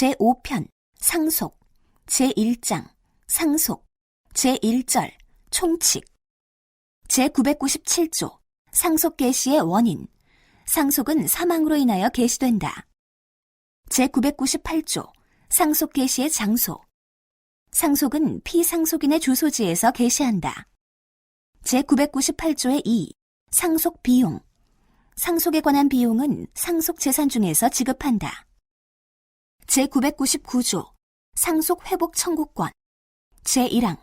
제5편 상속, 제1장 상속, 제1절 총칙, 제997조 상속 개시의 원인, 상속은 사망으로 인하여 개시된다. 제998조 상속 개시의 장소, 상속은 피상속인의 주소지에서 개시한다. 제998조의 2 상속 비용, 상속에 관한 비용은 상속 재산 중에서 지급한다. 제999조 상속 회복 청구권, 제1항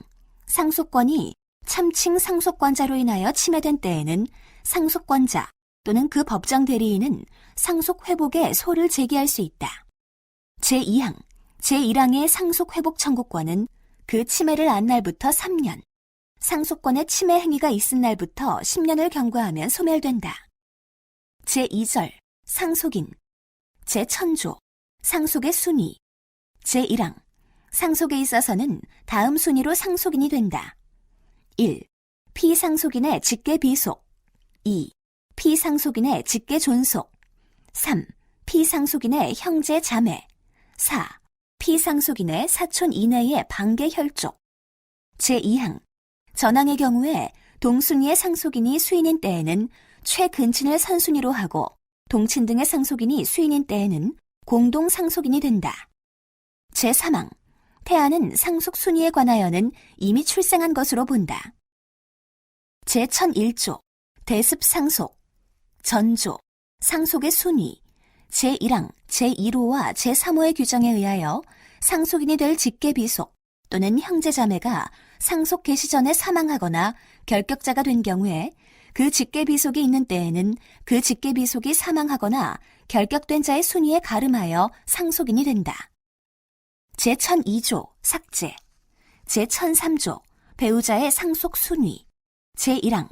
상속권이 참칭 상속권자로 인하여 침해된 때에는 상속권자 또는 그 법정 대리인은 상속 회복에 소를 제기할 수 있다. 제2항, 제1항의 상속 회복 청구권은 그 침해를 안 날부터 3년, 상속권의 침해 행위가 있은 날부터 10년을 경과하면 소멸된다. 제2절 상속인, 제1000조 상속의 순위, 제1항 상속에 있어서는 다음 순위로 상속인이 된다. 1. 피상속인의 직계비속, 2. 피상속인의 직계존속, 3. 피상속인의 형제 자매, 4. 피상속인의 사촌 이내의 반계 혈족. 제2항 전항의 경우에 동순위의 상속인이 수인인 때에는 최근친을 선순위로 하고 동친 등의 상속인이 수인인 때에는 공동 상속인이 된다. 제3항 태아는 상속 순위에 관하여는 이미 출생한 것으로 본다. 제1001조 대습 상속, 전조, 상속의 순위, 제1항, 제1호와 제3호의 규정에 의하여 상속인이 될 직계비속 또는 형제자매가 상속 개시 전에 사망하거나 결격자가 된 경우에 그 직계비속이 있는 때에는 그 직계비속이 사망하거나 결격된 자의 순위에 가름하여 상속인이 된다. 제1002조 삭제, 제1003조 배우자의 상속 순위, 제1항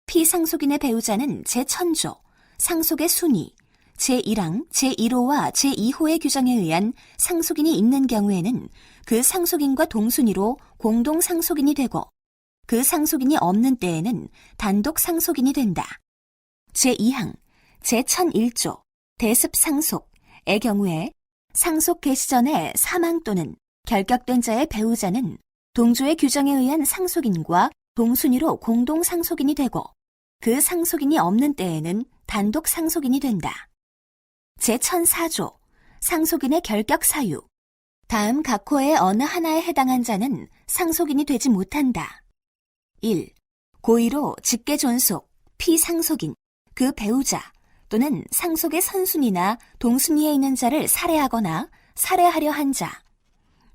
피상속인의 배우자는 제1000조 상속의 순위, 제1항, 제1호와 제2호의 규정에 의한 상속인이 있는 경우에는 그 상속인과 동순위로 공동 상속인이 되고 그 상속인이 없는 때에는 단독 상속인이 된다. 제2항, 제1001조 대습 상속의 경우에 상속 개시 전에 사망 또는 결격된 자의 배우자는 동조의 규정에 의한 상속인과 동순위로 공동 상속인이 되고 그 상속인이 없는 때에는 단독 상속인이 된다. 제1004조 상속인의 결격 사유, 다음 각 호의 어느 하나에 해당한 자는 상속인이 되지 못한다. 1. 고의로 직계존속, 피상속인, 그 배우자 또는 상속의 선순위나 동순위에 있는 자를 살해하거나 살해하려 한 자.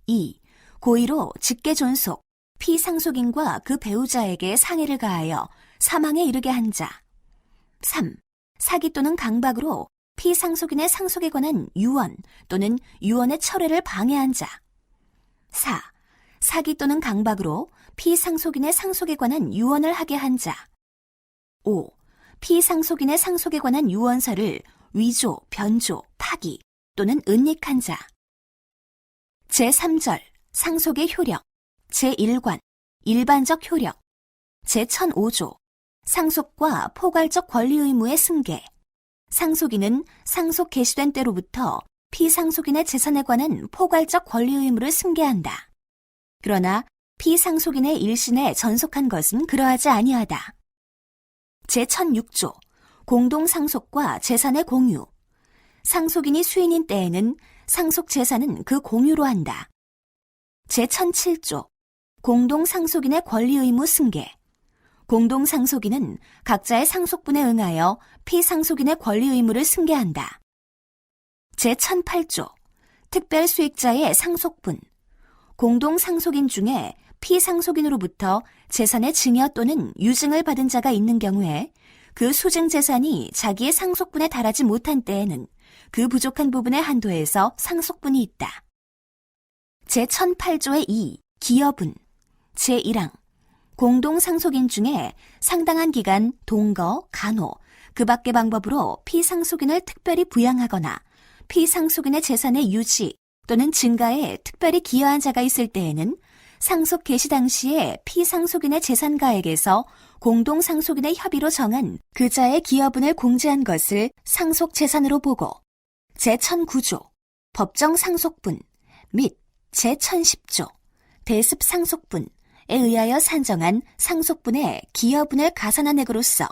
2. 고의로 직계존속, 피상속인과 그 배우자에게 상해를 가하여 사망에 이르게 한 자. 3. 사기 또는 강박으로 피상속인의 상속에 관한 유언 또는 유언의 철회를 방해한 자. 4. 사기 또는 강박으로 피상속인의 상속에 관한 유언을 하게 한 자. 5. 피상속인의 상속에 관한 유언서를 위조, 변조, 파기 또는 은닉한 자. 제3절 상속의 효력, 제1관 일반적 효력, 제1005조 상속과 포괄적 권리 의무의 승계. 상속인은 상속 개시된 때로부터 피상속인의 재산에 관한 포괄적 권리 의무를 승계한다. 그러나 피상속인의 일신에 전속한 것은 그러하지 아니하다. 제1006조 공동상속과 재산의 공유. 상속인이 수인인 때에는 상속 재산은 그 공유로 한다. 제1007조 공동상속인의 권리 의무 승계. 공동상속인은 각자의 상속분에 응하여 피상속인의 권리 의무를 승계한다. 제1008조 특별수익자의 상속분. 공동상속인 중에 피상속인으로부터 재산의 증여 또는 유증을 받은 자가 있는 경우에 그 수증 재산이 자기의 상속분에 달하지 못한 때에는 그 부족한 부분의 한도에서 상속분이 있다. 제1008조의 2 기여분, 제1항 공동상속인 중에 상당한 기간 동거, 간호, 그 밖의 방법으로 피상속인을 특별히 부양하거나 피상속인의 재산의 유지 또는 증가에 특별히 기여한 자가 있을 때에는 상속 개시 당시에 피상속인의 재산가액에서 공동상속인의 협의로 정한 그자의 기여분을 공제한 것을 상속 재산으로 보고 제1009조 법정 상속분 및 제1010조 대습 상속분에 의하여 산정한 상속분의 기여분을 가산한 액으로서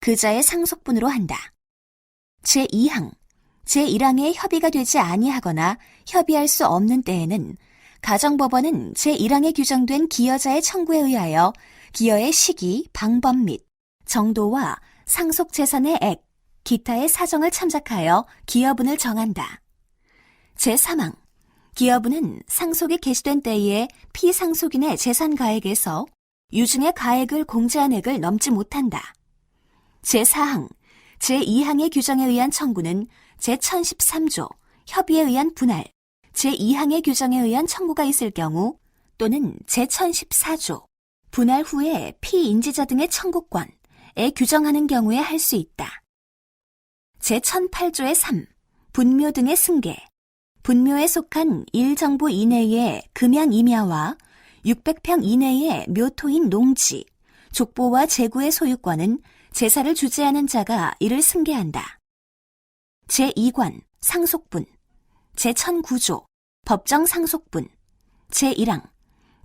그자의 상속분으로 한다. 제2항, 제1항에 협의가 되지 아니하거나 협의할 수 없는 때에는 가정법원은 제1항에 규정된 기여자의 청구에 의하여 기여의 시기, 방법 및 정도와 상속재산의 액, 기타의 사정을 참작하여 기여분을 정한다. 제3항, 기여분은 상속이 개시된 때에 피상속인의 재산가액에서 유증의 가액을 공제한 액을 넘지 못한다. 제4항, 제2항의 규정에 의한 청구는 제1013조 협의에 의한 분할, 제2항의 규정에 의한 청구가 있을 경우 또는 제1014조 분할 후에 피인지자 등의 청구권에 규정하는 경우에 할 수 있다. 제1008조의 3. 분묘 등의 승계, 분묘에 속한 1정보 이내의 금양 임야와 600평 이내의 묘토인 농지, 족보와 재구의 소유권은 제사를 주재하는 자가 이를 승계한다. 제2관 상속분, 제1009조 법정 상속분, 제1항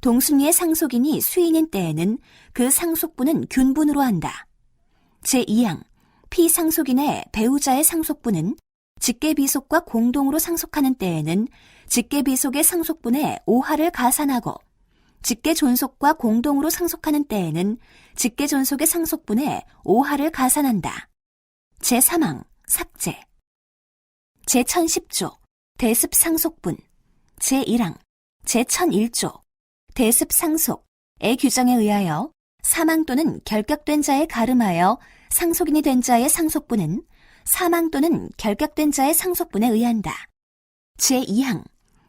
동순위의 상속인이 수인인 때에는 그 상속분은 균분으로 한다. 제2항 피상속인의 배우자의 상속분은 직계비속과 공동으로 상속하는 때에는 직계비속의 상속분의 5하를 가산하고 직계존속과 공동으로 상속하는 때에는 직계존속의 상속분의 5하를 가산한다. 제3항 삭제, 제1010조 대습 상속분, 제1항 제1001조 대습 상속의 규정에 의하여 사망 또는 결격된 자에 가름하여 상속인이 된 자의 상속분은 사망 또는 결격된 자의 상속분에 의한다. 제2항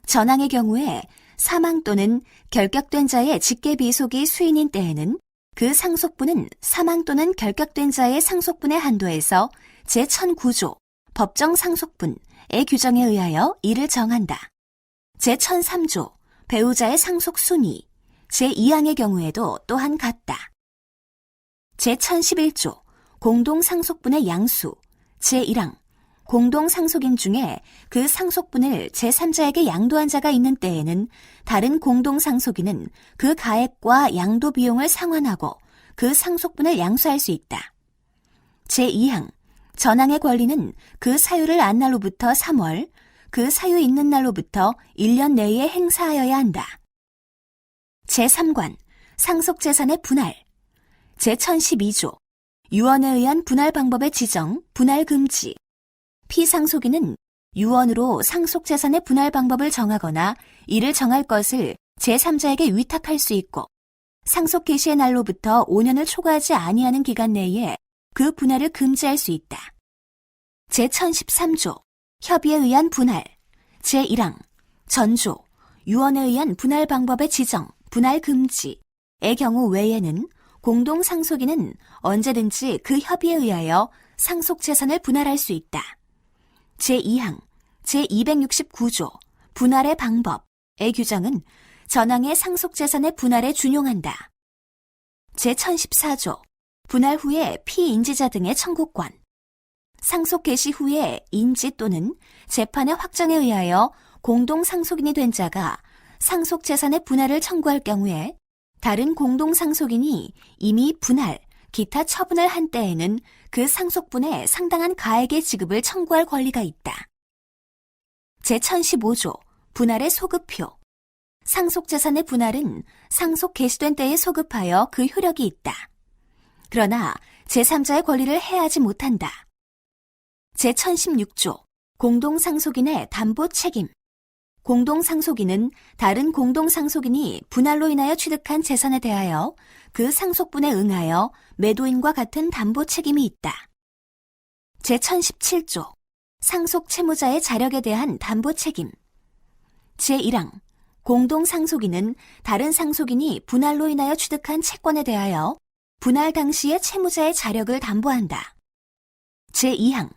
전항의 경우에 사망 또는 결격된 자의 직계비속이 수인인 때에는 그 상속분은 사망 또는 결격된 자의 상속분의 한도에서 제1009조 법정 상속분의 규정에 의하여 이를 정한다. 제1003조 배우자의 상속 순위, 제2항의 경우에도 또한 같다. 제1011조 공동상속분의 양수, 제1항 공동상속인 중에 그 상속분을 제3자에게 양도한 자가 있는 때에는 다른 공동상속인은 그 가액과 양도 비용을 상환하고 그 상속분을 양수할 수 있다. 제2항 전항의 권리는 그 사유를 안 날로부터 3월, 그 사유 있는 날로부터 1년 내에 행사하여야 한다. 제3관 상속재산의 분할, 제1012조 유언에 의한 분할 방법의 지정, 분할 금지. 피상속인은 유언으로 상속재산의 분할 방법을 정하거나 이를 정할 것을 제3자에게 위탁할 수 있고 상속 개시의 날로부터 5년을 초과하지 아니하는 기간 내에 그 분할을 금지할 수 있다. 제1013조 협의에 의한 분할, 제1항 전조 유언에 의한 분할 방법의 지정, 분할 금지의 경우 외에는 공동상속인은 언제든지 그 협의에 의하여 상속재산을 분할할 수 있다. 제2항 제269조 분할의 방법의 규정은 전항의 상속재산의 분할에 준용한다. 제1014조 분할 후에 피인지자 등의 청구권, 상속 개시 후에 인지 또는 재판의 확정에 의하여 공동상속인이 된 자가 상속재산의 분할을 청구할 경우에 다른 공동상속인이 이미 분할, 기타 처분을 한 때에는 그 상속분에 상당한 가액의 지급을 청구할 권리가 있다. 제1015조 분할의 소급표, 상속재산의 분할은 상속 개시된 때에 소급하여 그 효력이 있다. 그러나 제3자의 권리를 해하지 못한다. 제1016조 공동상속인의 담보 책임, 공동상속인은 다른 공동상속인이 분할로 인하여 취득한 재산에 대하여 그 상속분에 응하여 매도인과 같은 담보 책임이 있다. 제1017조 상속 채무자의 자력에 대한 담보 책임, 제1항 공동상속인은 다른 상속인이 분할로 인하여 취득한 채권에 대하여 분할 당시의 채무자의 자력을 담보한다. 제2항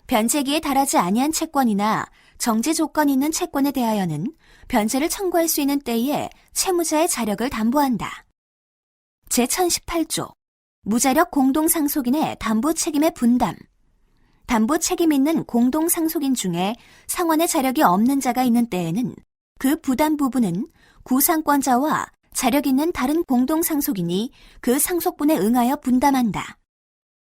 변제기에 달하지 아니한 채권이나 정지 조건이 있는 채권에 대하여는 변제를 청구할 수 있는 때에 채무자의 자력을 담보한다. 제1018조 무자력 공동상속인의 담보 책임의 분담, 담보 책임 있는 공동 상속인 중에 상환의 자력이 없는 자가 있는 때에는 그 부담 부분은 구상권자와 자력 있는 다른 공동 상속인이 그 상속분에 응하여 분담한다.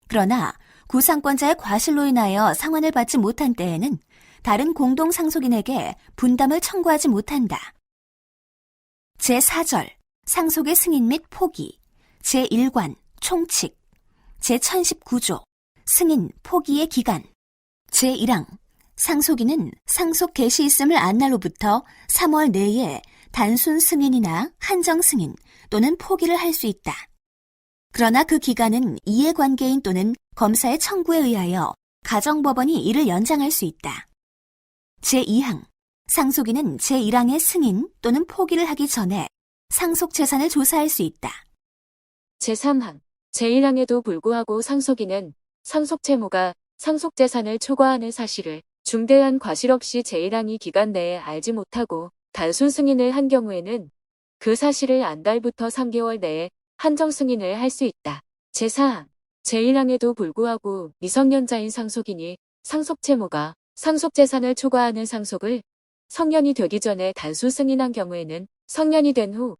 그러나 구상권자의 과실로 인하여 상환을 받지 못한 때에는 다른 공동 상속인에게 분담을 청구하지 못한다. 제4절 상속의 승인 및 포기, 제1관 총칙, 제1019조 승인, 포기의 기간, 제1항 상속인은 상속 개시 있음을 안 날로부터 3월 내에 단순 승인이나 한정 승인 또는 포기를 할 수 있다. 그러나 그 기간은 이해관계인 또는 검사의 청구에 의하여 가정법원이 이를 연장할 수 있다. 제2항 상속인은 제1항의 승인 또는 포기를 하기 전에 상속 재산을 조사할 수 있다. 제3항 제1항에도 불구하고 상속인은 상속 채무가 상속 재산을 초과하는 사실을 중대한 과실 없이 제1항이 기간 내에 알지 못하고 단순 승인을 한 경우에는 그 사실을 안달부터 3개월 내에 한정 승인을 할 수 있다. 제4항 제1항에도 불구하고 미성년자인 상속인이 상속 채무가 상속 재산을 초과하는 상속을 성년이 되기 전에 단순 승인한 경우에는 성년이 된 후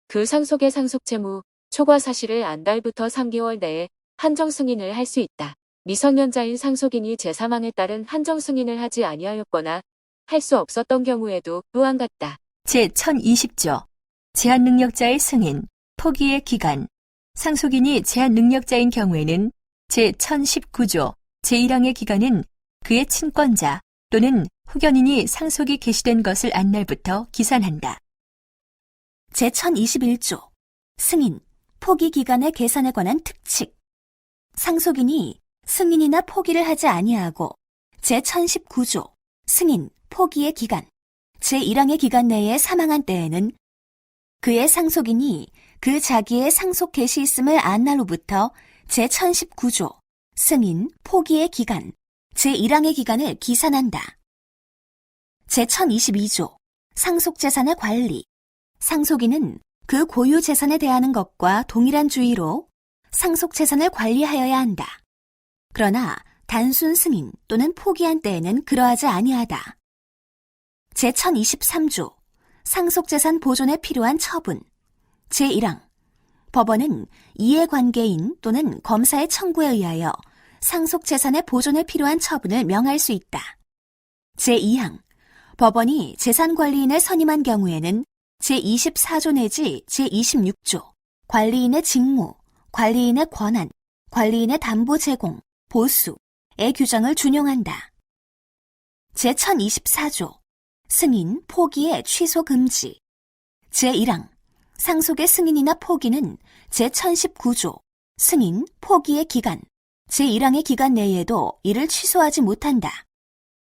그 상속의 상속 채무 초과 사실을 안달부터 3개월 내에 한정 승인을 할 수 있다. 미성년자인 상속인이 제3항에 따른 한정 승인을 하지 아니하였거나 할 수 없었던 경우에도 또한 같다. 제1020조 제한능력자의 승인, 포기의 기간, 상속인이 제한능력자인 경우에는 제1019조 제1항의 기간은 그의 친권자 또는 후견인이 상속이 개시된 것을 안 날부터 기산한다. 제1021조 승인, 포기 기간의 계산에 관한 특칙 상속인이 승인이나 포기를 하지 아니하고 제1019조 승인, 포기의 기간, 제1항의 기간 내에 사망한 때에는 그의 상속인이 그 자기의 상속 개시 있음을 안 날로부터 제1019조 승인, 포기의 기간, 제1항의 기간을 기산한다. 제1022조 상속재산의 관리 상속인은 그 고유 재산에 대하는 것과 동일한 주의로 상속재산을 관리하여야 한다. 그러나 단순 승인 또는 포기한 때에는 그러하지 아니하다. 제1023조 상속재산 보존에 필요한 처분 제1항 법원은 이해관계인 또는 검사의 청구에 의하여 상속재산의 보존에 필요한 처분을 명할 수 있다. 제2항 법원이 재산관리인을 선임한 경우에는 제24조 내지 제26조 관리인의 직무, 관리인의 권한, 관리인의 담보 제공, 보수의 규정을 준용한다. 제1024조 승인, 포기의 취소 금지 제1항 상속의 승인이나 포기는 제1019조 승인, 포기의 기간, 제1항의 기간 내에도 이를 취소하지 못한다.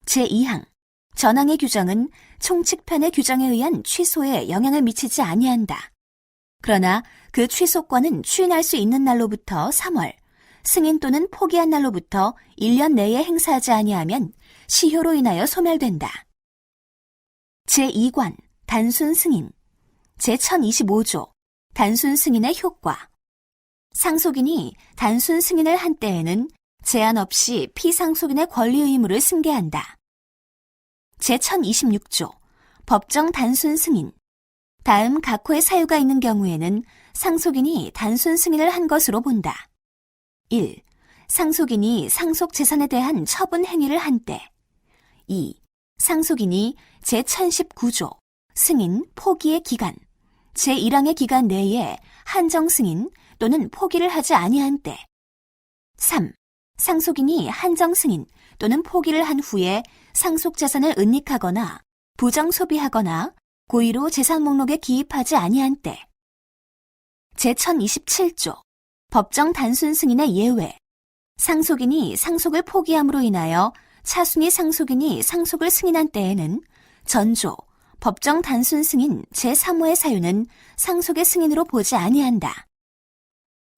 제2항 전항의 규정은 총칙편의 규정에 의한 취소에 영향을 미치지 아니한다. 그러나 그 취소권은 추인할 수 있는 날로부터 3월, 승인 또는 포기한 날로부터 1년 내에 행사하지 아니하면 시효로 인하여 소멸된다. 제2관 단순 승인 제1025조 단순 승인의 효과 상속인이 단순 승인을 한 때에는 제한 없이 피상속인의 권리 의무를 승계한다. 제1026조 법정 단순 승인 다음 각호의 사유가 있는 경우에는 상속인이 단순 승인을 한 것으로 본다. 1. 상속인이 상속 재산에 대한 처분 행위를 한 때 2. 상속인이 제1019조 승인, 포기의 기간, 제1항의 기간 내에 한정 승인 또는 포기를 하지 아니한 때 3. 상속인이 한정 승인 또는 포기를 한 후에 상속 재산을 은닉하거나 부정 소비하거나 고의로 재산 목록에 기입하지 아니한 때 제1027조 법정 단순 승인의 예외 상속인이 상속을 포기함으로 인하여 차순위 상속인이 상속을 승인한 때에는 전조 법정 단순 승인 제3호의 사유는 상속의 승인으로 보지 아니한다.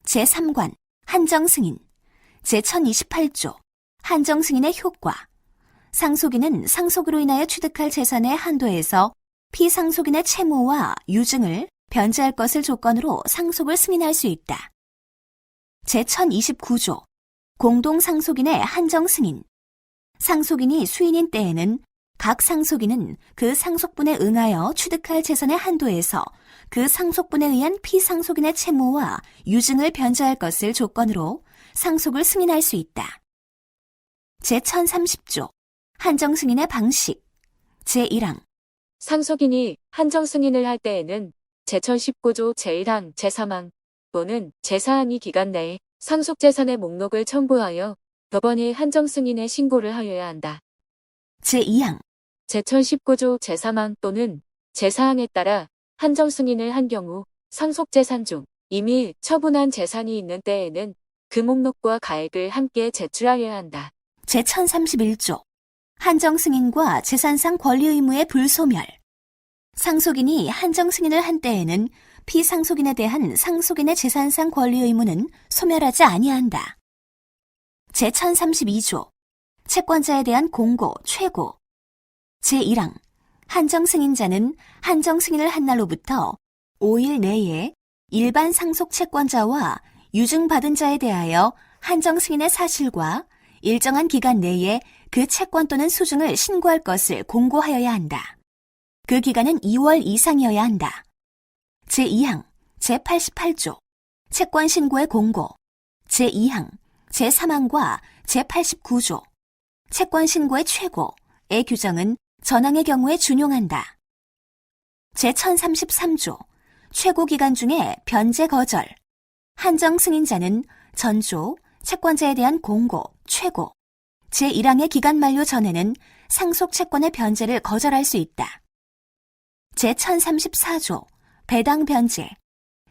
제3관 한정 승인 제1028조 한정 승인의 효과 상속인은 상속으로 인하여 취득할 재산의 한도에서 피상속인의 채무와 유증을 변제할 것을 조건으로 상속을 승인할 수 있다. 제1029조 공동상속인의 한정 승인 상속인이 수인인 때에는 각 상속인은 그 상속분에 응하여 취득할 재산의 한도에서 그 상속분에 의한 피상속인의 채무와 유증을 변제할 것을 조건으로 상속을 승인할 수 있다. 제1030조 한정승인의 방식 제1항 상속인이 한정승인을 할 때에는 제1019조 제1항, 제3항 또는 제4항이 기간 내에 상속재산의 목록을 첨부하여 법원에 한정승인의 신고를 하여야 한다. 제2항 제1019조 제3항 또는 제4항에 따라 한정승인을 한 경우 상속재산 중 이미 처분한 재산이 있는 때에는 그 목록과 가액을 함께 제출하여야 한다. 제1031조 한정승인과 재산상 권리의무의 불소멸 상속인이 한정승인을 한 때에는 피상속인에 대한 상속인의 재산상 권리의무는 소멸하지 아니한다. 제1032조 채권자에 대한 공고, 최고 제1항 한정승인자는 한정승인을 한 날로부터 5일 내에 일반 상속 채권자와 유증받은 자에 대하여 한정승인의 사실과 일정한 기간 내에 그 채권 또는 수증을 신고할 것을 공고하여야 한다. 그 기간은 2월 이상이어야 한다. 제2항 제88조 채권 신고의 공고 제2항 제3항과 제89조 채권 신고의 최고의 규정은 전항의 경우에 준용한다. 제1033조 최고 기간 중에 변제 거절 한정 승인자는 전조 채권자에 대한 공고, 최고 제1항의 기간 만료 전에는 상속 채권의 변제를 거절할 수 있다. 제1034조 배당 변제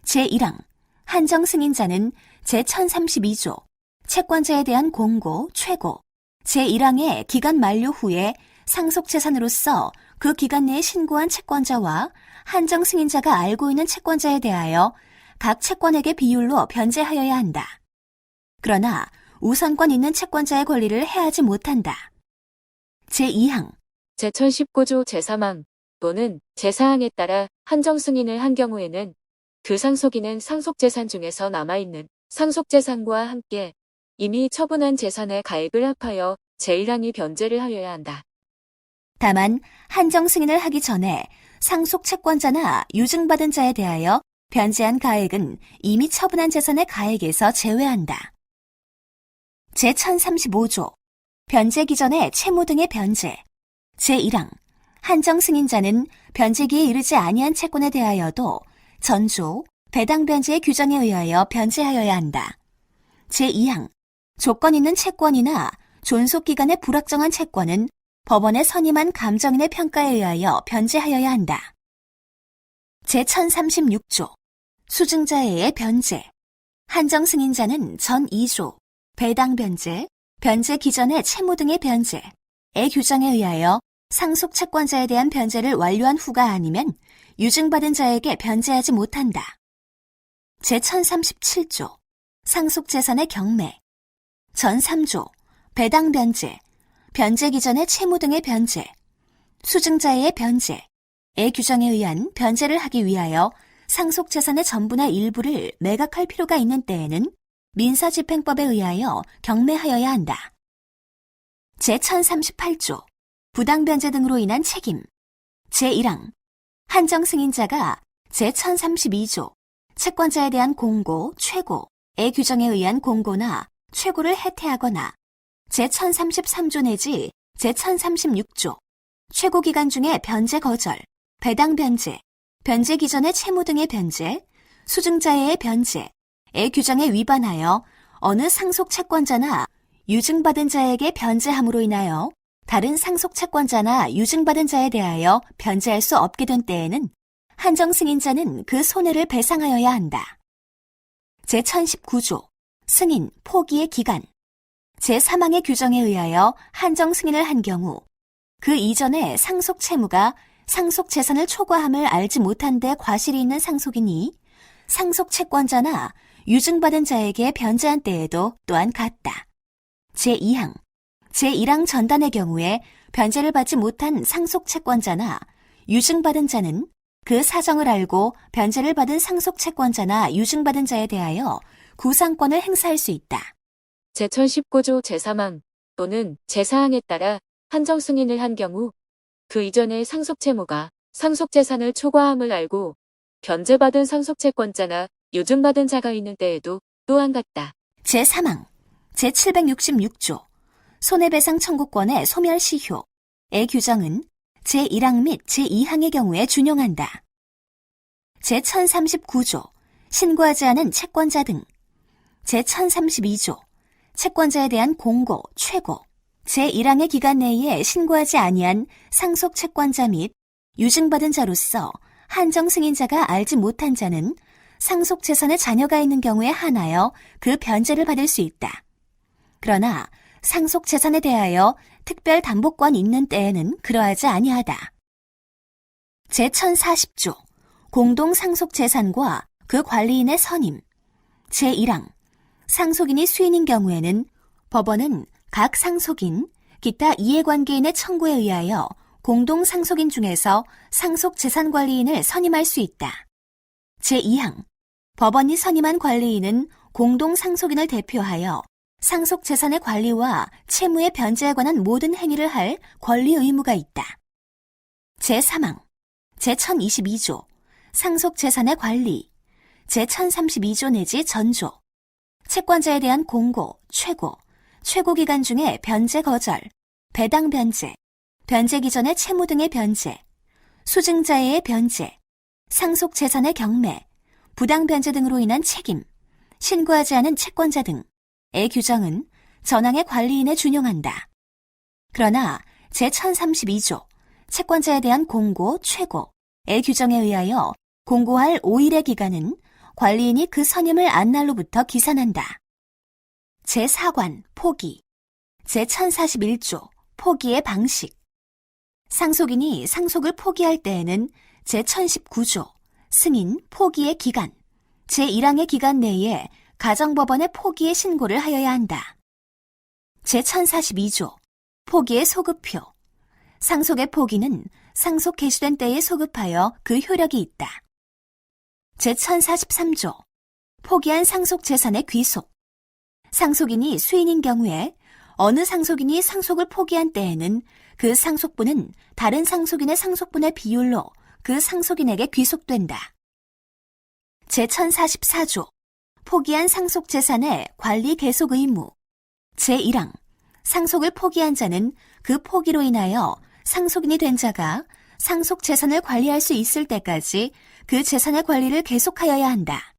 제1항 한정 승인자는 제1032조 채권자에 대한 공고, 최고 제1항의 기간 만료 후에 상속재산으로서 그 기간 내에 신고한 채권자와 한정 승인자가 알고 있는 채권자에 대하여 각 채권액의 비율로 변제하여야 한다. 그러나 우선권 있는 채권자의 권리를 해하지 못한다. 제2항 제1019조 제3항 또는 제4항에 따라 한정승인을 한 경우에는 그 상속인은 상속재산 중에서 남아있는 상속재산과 함께 이미 처분한 재산의 가액을 합하여 제1항이 변제를 하여야 한다. 다만 한정 승인을 하기 전에 상속 채권자나 유증받은 자에 대하여 변제한 가액은 이미 처분한 재산의 가액에서 제외한다. 제1035조 변제 기전의 채무 등의 변제 제1항 한정 승인자는 변제기에 이르지 아니한 채권에 대하여도 전조, 배당 변제의 규정에 의하여 변제하여야 한다. 제2항 조건 있는 채권이나 존속기간의 불확정한 채권은 법원에 선임한 감정인의 평가에 의하여 변제하여야 한다. 제1036조 수증자에의 변제 한정 승인자는 전 2조 배당 변제, 변제 기전의 채무 등의 변제의 규정에 의하여 상속 채권자에 대한 변제를 완료한 후가 아니면 유증받은 자에게 변제하지 못한다. 제1037조 상속재산의 경매 전 3조 배당 변제, 변제 기전의 채무 등의 변제, 수증자의 변제의 규정에 의한 변제를 하기 위하여 상속재산의 전부나 일부를 매각할 필요가 있는 때에는 민사집행법에 의하여 경매하여야 한다. 제1038조 부당변제 등으로 인한 책임 제1항 한정승인자가 제1032조 채권자에 대한 공고, 최고의 규정에 의한 공고나 최고를 해태하거나 제1033조 내지 제1036조 최고 기간 중에 변제 거절, 배당 변제, 변제 기전의 채무 등의 변제, 수증자의 변제의 규정에 위반하여 어느 상속 채권자나 유증받은 자에게 변제함으로 인하여 다른 상속 채권자나 유증받은 자에 대하여 변제할 수 없게 된 때에는 한정 승인자는 그 손해를 배상하여야 한다. 제1019조 승인, 포기의 기간 제3항의 규정에 의하여 한정 승인을 한 경우 그 이전에 상속 채무가 상속 재산을 초과함을 알지 못한 데 과실이 있는 상속인이 상속 채권자나 유증받은 자에게 변제한 때에도 또한 같다. 제2항 제1항 전단의 경우에 변제를 받지 못한 상속 채권자나 유증받은 자는 그 사정을 알고 변제를 받은 상속 채권자나 유증받은 자에 대하여 구상권을 행사할 수 있다. 제1019조 제3항 또는 제사항에 따라 한정 승인을 한 경우 그 이전에 상속채무가 상속재산을 초과함을 알고 변제받은 상속채권자나 요증받은 자가 있는 때에도 또한 같다. 제3항 제766조 손해배상 청구권의 소멸시효의 규정은 제1항 및 제2항의 경우에 준용한다. 제1039조 신고하지 않은 채권자 등 제1032조 채권자에 대한 공고, 최고 제1항의 기간 내에 신고하지 아니한 상속 채권자 및 유증받은 자로서 한정 승인자가 알지 못한 자는 상속 재산에 자녀가 있는 경우에 한하여 그 변제를 받을 수 있다. 그러나 상속 재산에 대하여 특별 담보권 있는 때에는 그러하지 아니하다. 제1040조 공동 상속 재산과 그 관리인의 선임 제1항 상속인이 수인인 경우에는 법원은 각 상속인, 기타 이해관계인의 청구에 의하여 공동 상속인 중에서 상속 재산 관리인을 선임할 수 있다. 제2항 법원이 선임한 관리인은 공동 상속인을 대표하여 상속 재산의 관리와 채무의 변제에 관한 모든 행위를 할 권리 의무가 있다. 제3항 제1022조 상속 재산의 관리 제1032조 내지 전조 채권자에 대한 공고, 최고, 최고 기간 중에 변제 거절, 배당 변제, 변제 기전의 채무 등의 변제, 수증자의 변제, 상속 재산의 경매, 부당 변제 등으로 인한 책임, 신고하지 않은 채권자 등의 규정은 전항의 관리인에 준용한다. 그러나 제1032조 채권자에 대한 공고, 최고의 규정에 의하여 공고할 5일의 기간은 관리인이 그 선임을 안 날로부터 기산한다. 제4관 포기 제1041조 포기의 방식 상속인이 상속을 포기할 때에는 제1019조 승인 포기의 기간 제1항의 기간 내에 가정법원에 포기의 신고를 하여야 한다. 제1042조 포기의 소급표 상속의 포기는 상속 개시된 때에 소급하여 그 효력이 있다. 제1043조 포기한 상속 재산의 귀속 상속인이 수인인 경우에 어느 상속인이 상속을 포기한 때에는 그 상속분은 다른 상속인의 상속분의 비율로 그 상속인에게 귀속된다. 제1044조 포기한 상속 재산의 관리 계속 의무 제1항 상속을 포기한 자는 그 포기로 인하여 상속인이 된 자가 상속 재산을 관리할 수 있을 때까지 그 재산의 관리를 계속하여야 한다.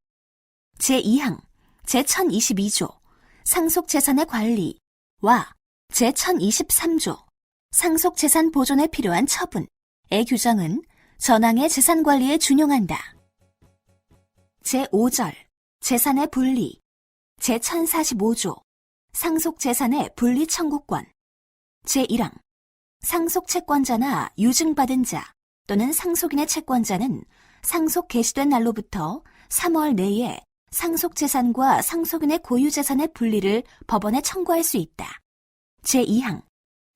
제2항 제1022조 상속 재산의 관리와 제1023조 상속 재산 보존에 필요한 처분의 규정은 전항의 재산 관리에 준용한다. 제5절 재산의 분리 제1045조 상속 재산의 분리 청구권 제1항 상속 채권자나 유증받은 자 또는 상속인의 채권자는 상속 개시된 날로부터 3월 내에 상속 재산과 상속인의 고유 재산의 분리를 법원에 청구할 수 있다. 제2항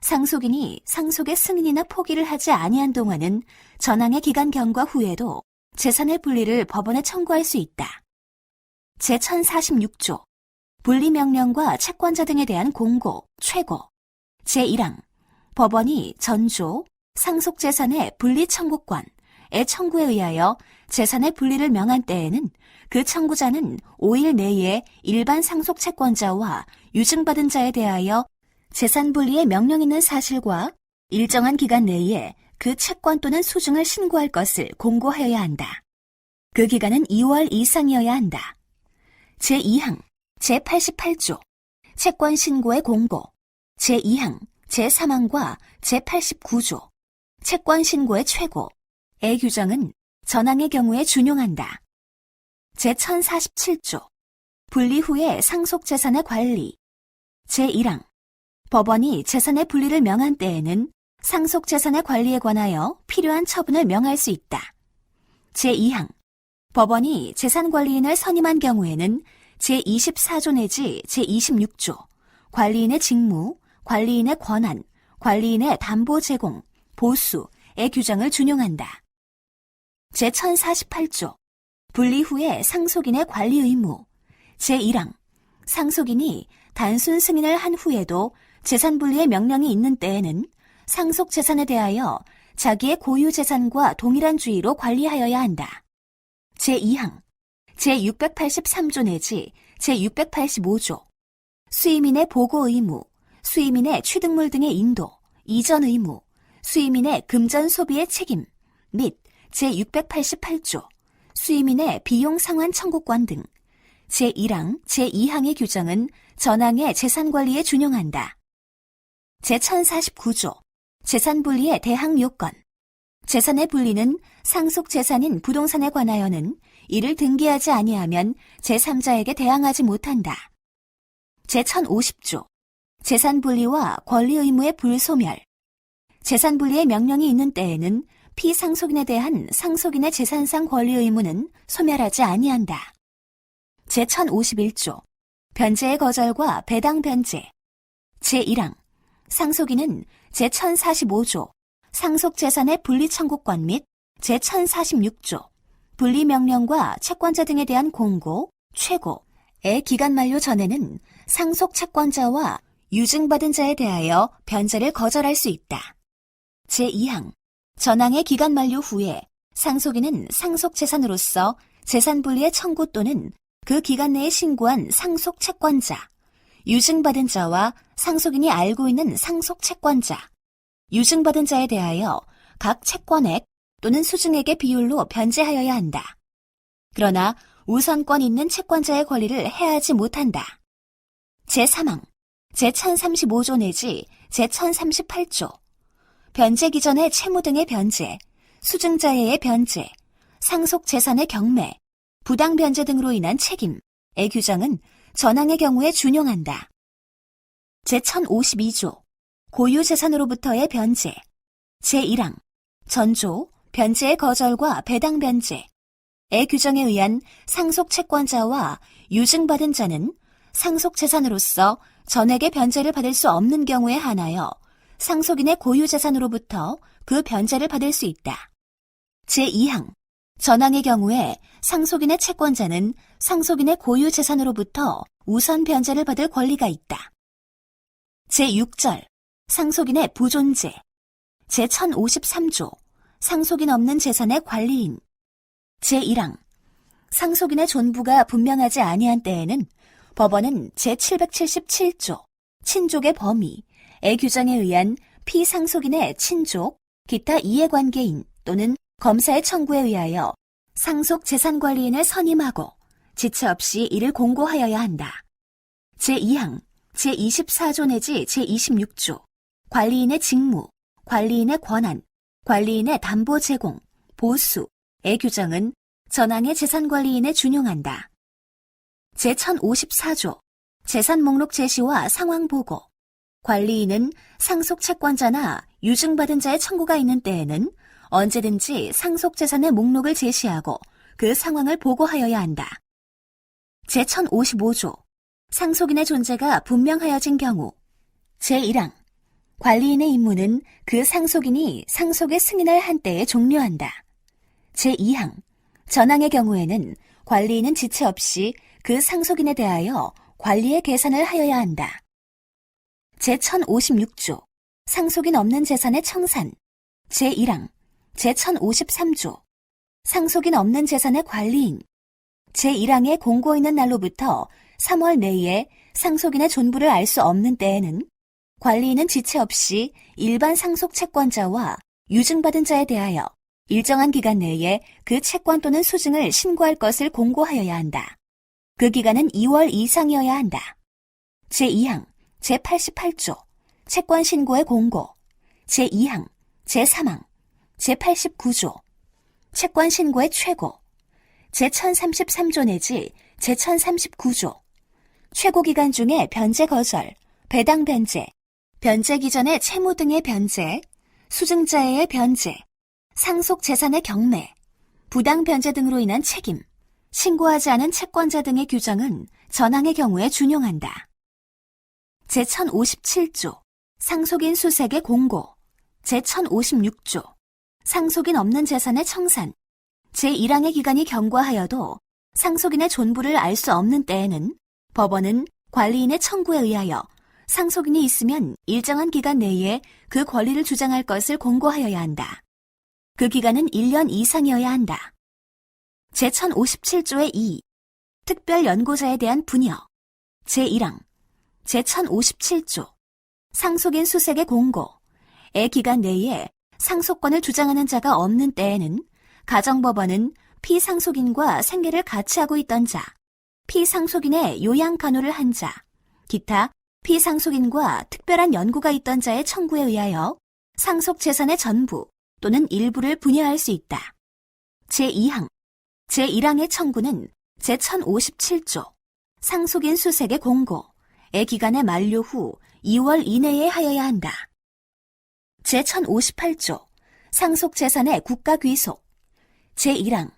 상속인이 상속의 승인이나 포기를 하지 아니한 동안은 전항의 기간 경과 후에도 재산의 분리를 법원에 청구할 수 있다. 제1046조 분리명령과 채권자 등에 대한 공고, 최고 제1항 법원이 전조, 상속재산의 분리청구권의 청구에 의하여 재산의 분리를 명한 때에는 그 청구자는 5일 내에 일반 상속채권자와 유증받은 자에 대하여 재산 분리의 명령 있는 사실과 일정한 기간 내에 그 채권 또는 수증을 신고할 것을 공고하여야 한다. 그 기간은 2월 이상이어야 한다. 제2항 제88조 채권 신고의 공고 제2항 제3항과 제89조 채권 신고의 최고의 규정은 전항의 경우에 준용한다. 제1047조 분리 후의 상속재산의 관리 제1항 법원이 재산의 분리를 명한 때에는 상속재산의 관리에 관하여 필요한 처분을 명할 수 있다. 제2항 법원이 재산관리인을 선임한 경우에는 제24조 내지 제26조 관리인의 직무, 관리인의 권한, 관리인의 담보 제공, 보수의 규정을 준용한다. 제1048조 분리 후에 상속인의 관리 의무 제1항 상속인이 단순 승인을 한 후에도 재산분리의 명령이 있는 때에는 상속재산에 대하여 자기의 고유 재산과 동일한 주의로 관리하여야 한다. 제2항, 제683조 내지 제685조, 수임인의 보고 의무, 수임인의 취득물 등의 인도, 이전 의무, 수임인의 금전 소비의 책임, 및 제688조, 수임인의 비용 상환 청구권 등 제1항, 제2항의 규정은 전항의 재산관리에 준용한다. 제1049조, 재산분리의 대항 요건. 재산의 분리는 상속재산인 부동산에 관하여는 이를 등기하지 아니하면 제3자에게 대항하지 못한다. 제1050조, 재산분리와 권리의무의 불소멸. 재산분리의 명령이 있는 때에는 피상속인에 대한 상속인의 재산상 권리의무는 소멸하지 아니한다. 제1051조, 변제의 거절과 배당 변제. 제1항, 상속인은 제1045조, 상속재산의 분리청구권 및 제1046조, 분리명령과 채권자 등에 대한 공고, 최고의 기간 만료 전에는 상속채권자와 유증받은 자에 대하여 변제를 거절할 수 있다. 제2항, 전항의 기간 만료 후에 상속인은 상속재산으로서 재산분리의 청구 또는 그 기간 내에 신고한 상속채권자, 유증받은 자와 상속인이 알고 있는 상속채권자, 유증받은 자에 대하여 각 채권액 또는 수증액의 비율로 변제하여야 한다. 그러나 우선권 있는 채권자의 권리를 해하지 못한다. 제3항, 제1035조 내지 제1038조, 변제 기전의 채무 등의 변제, 수증자해의 변제, 상속재산의 경매, 부당변제 등으로 인한 책임의 규정은 전항의 경우에 준용한다. 제1052조, 고유재산으로부터의 변제, 제1항, 전조, 변제의 거절과 배당 변제의 규정에 의한 상속채권자와 유증받은 자는 상속재산으로서 전액의 변제를 받을 수 없는 고유에 한하여 상속인의 고유재산으로부터 그 변제를 받을 수 있다. 제2항, 전항의 경우에 상속인의 채권자는 상속인의 고유재산으로부터 우선 변제를 받을 권리가 있다. 제6절, 상속인의 부존재. 제1053조, 상속인 없는 재산의 관리인. 제1항, 상속인의 존부가 분명하지 아니한 때에는 법원은 제777조, 친족의 범위의 규정에 의한 피상속인의 친족, 기타 이해관계인 또는 검사의 청구에 의하여 상속재산관리인을 선임하고 지체 없이 이를 공고하여야 한다. 제2항, 제24조 내지 제26조, 관리인의 직무, 관리인의 권한, 관리인의 담보 제공, 보수의 규정은 전항의 재산관리인에 준용한다. 제1054조, 재산 목록 제시와 상황 보고. 관리인은 상속채권자나 유증받은 자의 청구가 있는 때에는 언제든지 상속재산의 목록을 제시하고 그 상황을 보고하여야 한다. 제1055조, 상속인의 존재가 분명하여진 경우. 제1항, 관리인의 임무는 그 상속인이 상속의 승인을 한 때에 종료한다. 제2항, 전항의 경우에는 관리인은 지체 없이 그 상속인에 대하여 관리의 계산을 하여야 한다. 제1056조, 상속인 없는 재산의 청산. 제1항, 제1053조, 상속인 없는 재산의 관리인. 제1항에 공고 있는 날로부터 3월 내에 상속인의 존부를 알 수 없는 때에는 관리인은 지체 없이 일반 상속 채권자와 유증받은 자에 대하여 일정한 기간 내에 그 채권 또는 수증을 신고할 것을 공고하여야 한다. 그 기간은 2월 이상이어야 한다. 제2항, 제88조, 채권 신고의 공고. 제2항, 제3항, 제89조, 채권 신고의 최고. 제1033조 내지 제1039조, 최고 기간 중에 변제 거절, 배당 변제, 변제 기전의 채무 등의 변제, 수증자해의 변제, 상속 재산의 경매, 부당 변제 등으로 인한 책임, 신고하지 않은 채권자 등의 규정은 전항의 경우에 준용한다. 제1057조, 상속인 수색의 공고. 제1056조, 상속인 없는 재산의 청산. 제1항의 기간이 경과하여도 상속인의 존부를 알 수 없는 때에는 법원은 관리인의 청구에 의하여 상속인이 있으면 일정한 기간 내에 그 권리를 주장할 것을 공고하여야 한다. 그 기간은 1년 이상이어야 한다. 제1057조의 2. 특별 연고자에 대한 부녀. 제1항. 제1057조. 상속인 수색의 공고의 기간 내에 상속권을 주장하는 자가 없는 때에는 가정법원은 피상속인과 생계를 같이 하고 있던 자, 피상속인의 요양 간호를 한 자, 기타 피상속인과 특별한 연고가 있던 자의 청구에 의하여 상속 재산의 전부 또는 일부를 분여할 수 있다. 제2항, 제1항의 청구는 제1057조 상속인 수색의 공고의 기간의 만료 후 2월 이내에 하여야 한다. 제1058조 상속 재산의 국가 귀속. 제1항,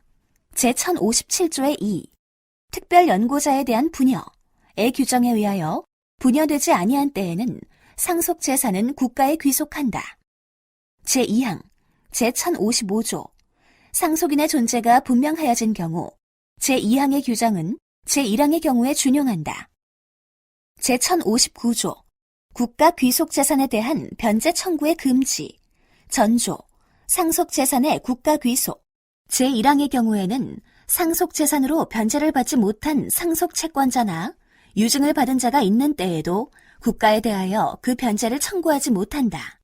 제1057조의 2. 특별 연고자에 대한 부녀의 규정에 의하여 부녀되지 아니한 때에는 상속 재산은 국가에 귀속한다. 제2항, 제1055조 상속인의 존재가 분명하여진 경우 제2항의 규정은 제1항의 경우에 준용한다. 제1059조 국가 귀속 재산에 대한 변제 청구의 금지, 전조, 상속 재산의 국가 귀속. 제1항의 경우에는 상속 재산으로 변제를 받지 못한 상속 채권자나 유증을 받은 자가 있는 때에도 국가에 대하여 그 변제를 청구하지 못한다.